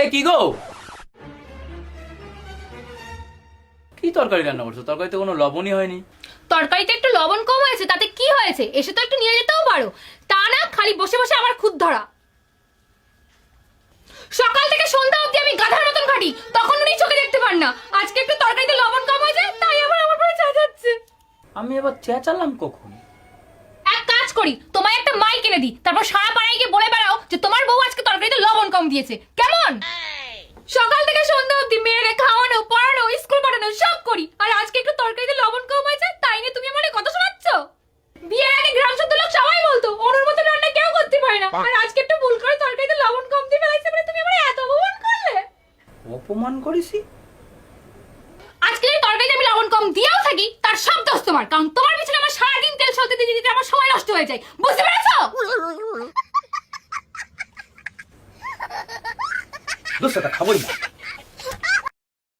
এই কি গো, কি তরকারি রান্না করছো? তরকারিতে কোনো লবণই হয়নি। তরকারিতে একটু লবণ কম হয়েছে, তাতে কি হয়েছে? এসে তো একটু নিয়ে যেতেও পারো। তা না খালি বসে বসে আমার খুদ ধরা। সকাল থেকে সন্ধ্যা অবধি আমি গাধার মতন খাটি, তখন উনি চোখে দেখতে পান না। আজকে একটু তরকারিতে লবণ কম হয়েছে, তাই আবার আমার পরে চেঁচাচ্ছে। আমি এবার চেঁচালাম কখন? এক কাজ করি, তোমায় একটা মাইক এনে দিই, তারপর সারা পাড়ায় গিয়ে বলে বেড়াও যে তোমার বউ আজকে তরকারিতে লবণ কম দিয়েছে। কেমন? সকাল থেকে সন্ধ্যা অবধি মেয়েরে খাওয়ানো, পড়ানো, স্কুল পাঠানো সব করি, আর আজকে একটু তরকারিতে লবণ কম হয়েছে তাই নিয়ে তুমি আমাকে কত শোনাচ্ছ? বিয়ের আগে গ্রাম শুদ্ধ লোক সবাই বলতো ওনার মতো রান্না কেউ করতে পারে না, আর আজকে একটু ভুল করে তরকারিতে লবণ কম দিয়ে ফেলাইছে বলে তুমি আমাকে এত অপমান করলে। অপমান করেছি? আজকে যদি তরকারিতে আমি লবণ কম দিয়েও থাকি তার সব দোষ তোমার, কারণ তোমার পিছনে আমার সারাদিন তেল সলতে দিতে দিতে আমার সময় নষ্ট হয়ে যায়। বুঝতে পেরেছো? দোষ খাবোই না।